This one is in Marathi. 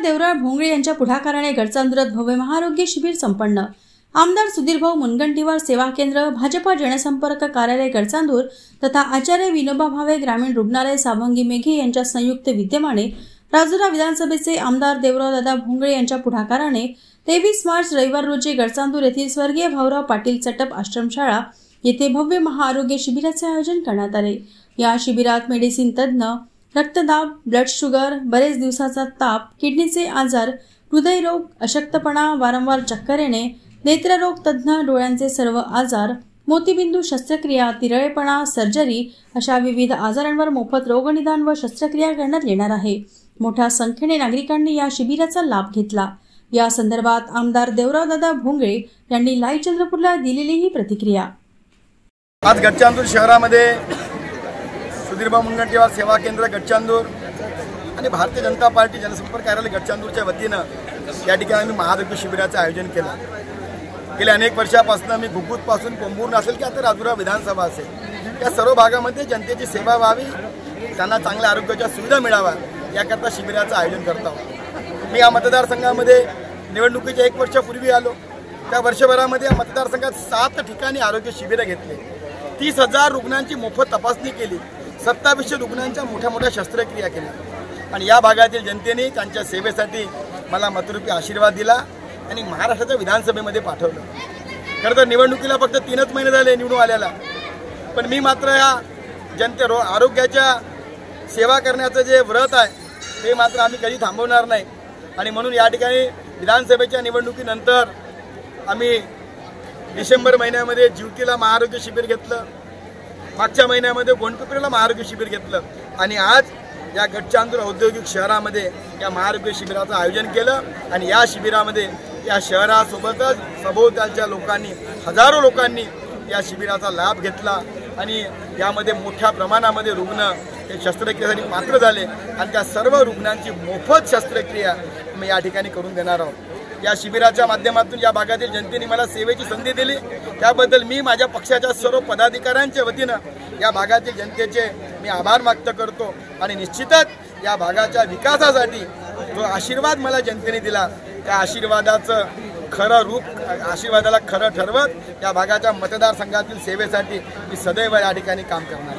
देवराळ भोंगळे यांच्या पुढाकाराने गडचांदुरात भव्य महाआरोग्य शिबिर संपन्न। आमदार सुधीरभाऊ मुनगंटीवार सेवा केंद्र, भाजपा जनसंपर्क कार्यालय गडचांदूर तथा आचार्य विनोबा भावे ग्रामीण रुग्णालय सावंगी मेघे यांच्या संयुक्त विद्यमाने राजुरा विधानसभेचे आमदार देवरावदादा भोंगळे यांच्या पुढाकाराने 23 मार्च रविवार रोजी गडचांदूर येथील स्वर्गीय भाऊराव पाटील चटप आश्रमशाळा येथे भव्य महाआरोग्य शिबिराचे आयोजन करण्यात आले। या शिबिरात मेडिसिन तज्ञ, रक्तदाब, ब्लड शुगर, बरेच दिवसाचा ताप, किडनीचे आजार, हृदयरोग, अशक्तपणा, वारंवार चक्कर येणे, नेत्ररोग तज्ञ, डोळ्यांचे सर्व आजार, मोतीबिंदू शस्त्रक्रिया, तिरळेपणा, सर्जरी अशा विविध आजारांवर मोफत रोगनिदान व शस्त्रक्रिया करण्यात येणार आहे। मोठ्या संख्येने नागरिकांनी या शिबिराचा लाभ घेतला। या संदर्भात आमदार देवरावदादा भोंगळे यांनी लाईव्ह चंद्रपूरला दिलेली ही प्रतिक्रिया। आज गडचांदूर शहरामध्ये सुधीरभाऊ मुनगंटीवार सेवा केंद्र गडचांदूर आणि भारतीय जनता पार्टी जनसंपर्क कार्यालय गडचांदूरच्या वतीनं या ठिकाणी आम्ही महाआरोग्य शिबिराचं आयोजन केलं। गेल्या अनेक वर्षापासून मी घुगुतपासून पोंभूर असेल की आता राजुरा विधानसभा असेल या सर्व भागामध्ये जनतेची सेवा व्हावी, त्यांना चांगल्या आरोग्याच्या सुविधा मिळाव्या याकरता शिबिराचं आयोजन करत आहोत। मी या मतदारसंघामध्ये निवडणुकीच्या 1 वर्षापूर्वी आलो। त्या वर्षभरामध्ये या मतदारसंघात 7 ठिकाणी आरोग्य शिबिरं घेतली, 30,000 रुग्णांची मोफत तपासणी केली, 2700 रुग्णांच्या मोठ्या शस्त्रक्रिया केल्या आणि या भागातील जनतेने त्यांच्या सेवेसाठी मला मतरूपी आशीर्वाद दिला आणि महाराष्ट्राच्या विधानसभेमध्ये पाठवलं। खरं तर निवडणुकीला फक्त 3च महिने झाले निवडून आल्याला, पण मी मात्र या आरोग्याच्या सेवा करण्याचं जे व्रत आहे ते मात्र आम्ही कधी थांबवणार नाही आणि म्हणून या ठिकाणी विधानसभेच्या निवडणुकीनंतर आम्ही डिसेंबर महिन्यामध्ये ज्योतीला महाआरोग्य शिबिर घेतलं, मागच्या महिन्यामध्ये गोंडपिपरीला महाआरोग्य शिबिर घेतलं आणि आज या गडचांदूर औद्योगिक शहरामध्ये या महाआरोग्य शिबिराचं आयोजन केलं आणि या शिबिरामध्ये या शहरासोबतच सभोवतालच्या लोकांनी, हजारो लोकांनी या शिबिराचा लाभ घेतला आणि यामध्ये मोठ्या प्रमाणामध्ये रुग्ण हे शस्त्रक्रियेसाठी पात्र झाले आणि त्या सर्व रुग्णांची मोफत शस्त्रक्रिया मी या ठिकाणी करून देणार आहोत। या शिबिराच्या माध्यमातून या भागातील जनतेने मला सेवेची संधी दिली, त्याबद्दल मी माझ्या पक्षाच्या सर्व पदाधिकाऱ्यांच्या वतीनं या भागातील जनतेचे मी आभार व्यक्त करतो आणि निश्चितच या भागाच्या विकासासाठी जो आशीर्वाद मला जनतेने दिला त्या आशीर्वादाचं खरं रूप, आशीर्वादाला खरं ठरवत या भागाच्या मतदारसंघातील सेवेसाठी मी सदैव या ठिकाणी काम करणार।